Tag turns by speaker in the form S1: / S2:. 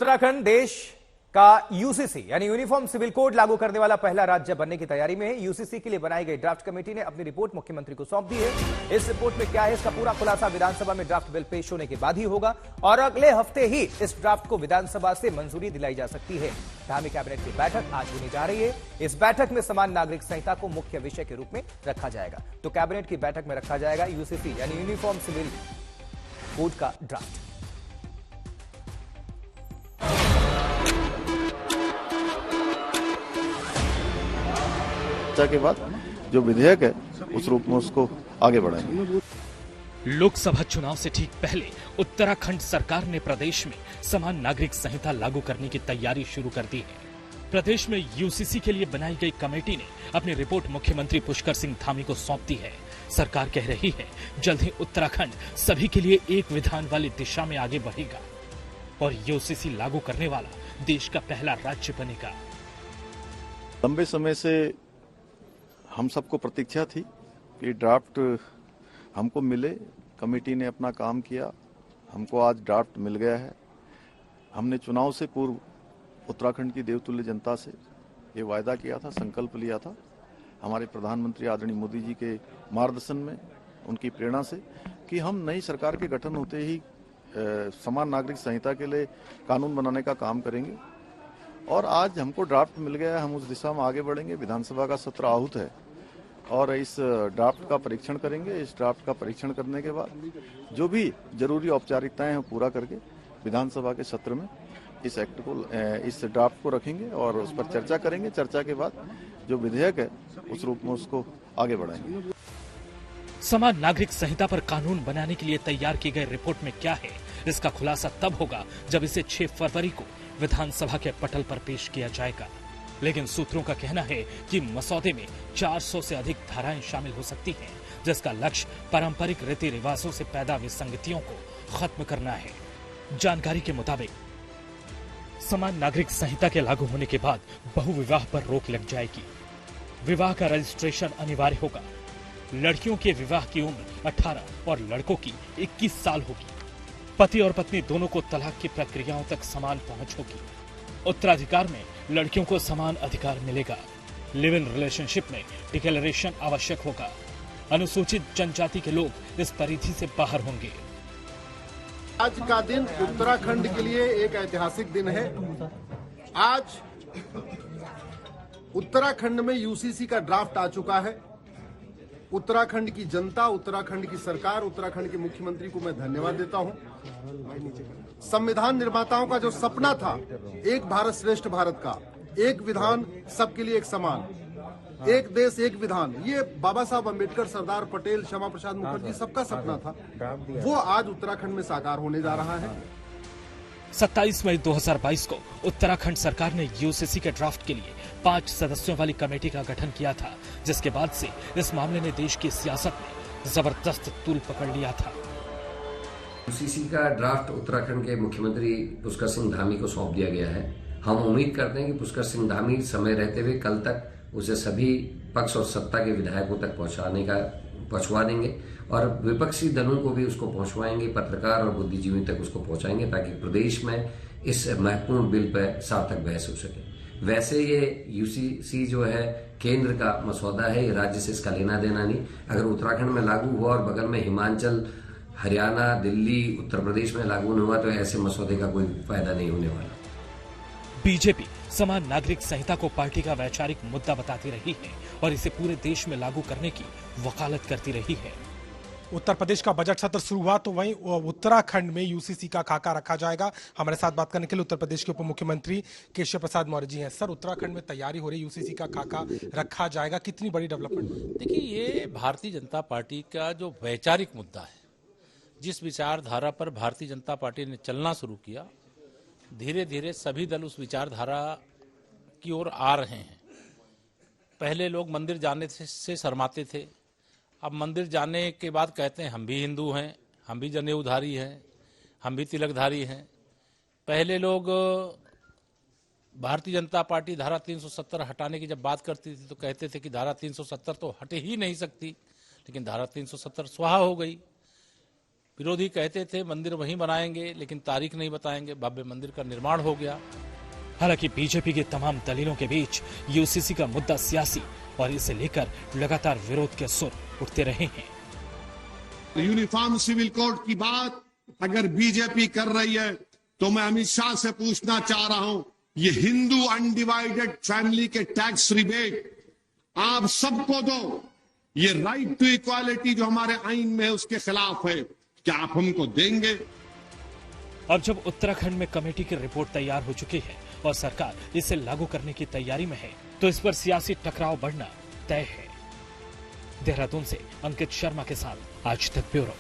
S1: उत्तराखंड देश का यूसीसी यानी यूनिफॉर्म सिविल कोड लागू करने वाला पहला राज्य बनने की तैयारी में है। यूसीसी के लिए बनाई गई ड्राफ्ट कमेटी ने अपनी रिपोर्ट मुख्यमंत्री को सौंप दी है। इस रिपोर्ट में क्या है, इसका पूरा खुलासा विधानसभा में ड्राफ्ट बिल पेश होने के बाद ही होगा और अगले हफ्ते ही इस ड्राफ्ट को विधानसभा से मंजूरी दिलाई जा सकती है। धामी कैबिनेट की बैठक आज होने जा रही है। इस बैठक में समान नागरिक संहिता को मुख्य विषय के रूप में रखा जाएगा। तो कैबिनेट की बैठक में रखा जाएगा यूसीसी यानी यूनिफॉर्म सिविल कोड का ड्राफ्ट।
S2: के बाद जो विधेयक है उस रूप में उसको आगे बढ़ाएंगे।
S3: लोकसभा चुनाव से ठीक पहले उत्तराखंड सरकार ने प्रदेश में समान नागरिक संहिता लागू करने की तैयारी शुरू कर दी है। प्रदेश में यूसीसी के लिए बनाई गई कमेटी ने अपनी रिपोर्ट मुख्यमंत्री पुष्कर सिंह धामी को सौंप दी है। सरकार कह रही है जल्द ही उत्तराखंड सभी के लिए एक विधान वाली दिशा में आगे बढ़ेगा और यूसीसी लागू करने वाला देश का पहला राज्य बनेगा।
S2: लंबे समय से हम सबको प्रतीक्षा थी कि ड्राफ्ट हमको मिले। कमेटी ने अपना काम किया, हमको आज ड्राफ्ट मिल गया है। हमने चुनाव से पूर्व उत्तराखंड की देवतुल्य जनता से ये वायदा किया था, संकल्प लिया था हमारे प्रधानमंत्री आदरणीय मोदी जी के मार्गदर्शन में, उनकी प्रेरणा से, कि हम नई सरकार के गठन होते ही समान नागरिक संहिता के लिए कानून बनाने का काम करेंगे। और आज हमको ड्राफ्ट मिल गया है, हम उस दिशा में आगे बढ़ेंगे। विधानसभा का सत्र आहूत है और इस ड्राफ्ट का परीक्षण करेंगे। इस ड्राफ्ट का परीक्षण करने के बाद जो भी जरूरी औपचारिकताएं हैं पूरा करके विधानसभा के सत्र में इस एक्ट को, इस ड्राफ्ट को रखेंगे और उस पर चर्चा करेंगे। चर्चा के बाद जो विधेयक है उस रूप में उसको आगे बढ़ाएंगे।
S3: समान नागरिक संहिता पर कानून बनाने के लिए तैयार की गई रिपोर्ट में क्या है, इसका खुलासा तब होगा जब इसे 6 फरवरी को विधानसभा के पटल पर पेश किया जाएगा। लेकिन सूत्रों का कहना है कि मसौदे में 400 से अधिक धाराएं शामिल हो सकती हैं, जिसका लक्ष्य पारंपरिक रीति रिवाजों से पैदा विसंगतियों को खत्म करना है। जानकारी के मुताबिक समान नागरिक संहिता के लागू होने के बाद बहुविवाह पर रोक लग जाएगी। विवाह का रजिस्ट्रेशन अनिवार्य होगा। लड़कियों के विवाह की उम्र 18 और लड़कों की 21 साल होगी। पति और पत्नी दोनों को तलाक की प्रक्रियाओं तक समान पहुंच होगी। उत्तराधिकार में लड़कियों को समान अधिकार मिलेगा। लिव इन रिलेशनशिप में डिक्लेरेशन आवश्यक होगा। अनुसूचित जनजाति के लोग इस परिधि से बाहर होंगे।
S4: आज का दिन उत्तराखंड के लिए एक ऐतिहासिक दिन है। आज उत्तराखंड में यूसीसी का ड्राफ्ट आ चुका है। उत्तराखंड की जनता, उत्तराखंड की सरकार, उत्तराखंड के मुख्यमंत्री को मैं धन्यवाद देता हूं। संविधान निर्माताओं का जो सपना था, एक भारत श्रेष्ठ भारत का, एक विधान सबके लिए एक समान, एक देश एक विधान, ये बाबा साहब अम्बेडकर, सरदार पटेल, श्यामा प्रसाद मुखर्जी सबका सपना था, वो आज उत्तराखंड में साकार होने जा रहा है।
S3: 27 मई 2022 को उत्तराखंड सरकार ने यूसीसी के ड्राफ्ट के लिए 5 सदस्यों वाली कमेटी का गठन किया था, जिसके बाद से इस मामले ने देश की सियासत में जबरदस्त तूल पकड़ लिया था।
S5: यूसीसी का ड्राफ्ट उत्तराखंड के मुख्यमंत्री पुष्कर सिंह धामी को सौंप दिया गया है। हम उम्मीद करते हैं कि पुष्कर सिंह धामी समय रहते हुए कल तक उसे सभी पक्ष और सत्ता के विधायकों तक पहुंचवा देंगे और विपक्षी दलों को भी उसको पहुंचवाएंगे, पत्रकार और बुद्धिजीवी तक उसको पहुंचाएंगे, ताकि प्रदेश में इस महत्वपूर्ण बिल पर सार्थक बहस हो सके। वैसे ये यूसीसी जो है केंद्र का मसौदा है, ये राज्य से इसका लेना देना नहीं। अगर उत्तराखंड में लागू हुआ और बगल में हिमाचल, हरियाणा, दिल्ली, उत्तर प्रदेश में लागू नहीं हुआ तो ऐसे मसौदे का कोई फायदा नहीं होने वाला।
S3: बीजेपी समान नागरिक संहिता को पार्टी का वैचारिक मुद्दा बताती रही है और इसे पूरे देश में लागू करने की वकालत करती रही है।
S6: उत्तर प्रदेश का बजट सत्र शुरू हुआ तो वहीं उत्तराखंड में यूसीसी का खाका रखा जाएगा। हमारे साथ बात करने के लिए उत्तर प्रदेश के उप मुख्यमंत्री केशव प्रसाद मौर्य जी हैं। सर, उत्तराखंड में तैयारी हो रही, यूसीसी का खाका रखा जाएगा, कितनी बड़ी डेवलपमेंट?
S7: देखिए, ये भारतीय जनता पार्टी का जो वैचारिक मुद्दा है, जिस विचारधारा पर भारतीय जनता पार्टी ने चलना शुरू किया, धीरे धीरे सभी दल उस विचारधारा की ओर आ रहे हैं। पहले लोग मंदिर जाने से शर्माते थे, अब मंदिर जाने के बाद कहते हैं हम भी हिंदू हैं, हम भी जनेऊधारी हैं, हम भी तिलकधारी हैं। पहले लोग भारतीय जनता पार्टी धारा 370 हटाने की जब बात करती थी तो कहते थे कि धारा 370 तो हटे ही नहीं सकती, लेकिन धारा 370 स्वाहा हो गई। विरोधी कहते थे मंदिर वहीं बनाएंगे, लेकिन तारीख नहीं बताएंगे। भव्य मंदिर का निर्माण हो गया।
S3: हालांकि बीजेपी के तमाम दलीलों के बीच यूसीसी का मुद्दा सियासी और इसे लेकर लगातार विरोध के सुर उठते रहे हैं।
S8: यूनिफॉर्म सिविल कोड की बात अगर बीजेपी कर रही है तो मैं अमित शाह से पूछना चाह रहा हूं, ये हिंदू अनडिवाइडेड फैमिली के टैक्स रिबेट आप सबको दो। ये राइट टू इक्वालिटी जो हमारे आइन में है उसके खिलाफ है, क्या आप हमको देंगे?
S3: अब जब उत्तराखंड में कमेटी की रिपोर्ट तैयार हो चुकी है और सरकार इसे लागू करने की तैयारी में है, तो इस पर सियासी टकराव बढ़ना तय है। देहरादून से अंकित शर्मा के साथ आज तक ब्यूरो।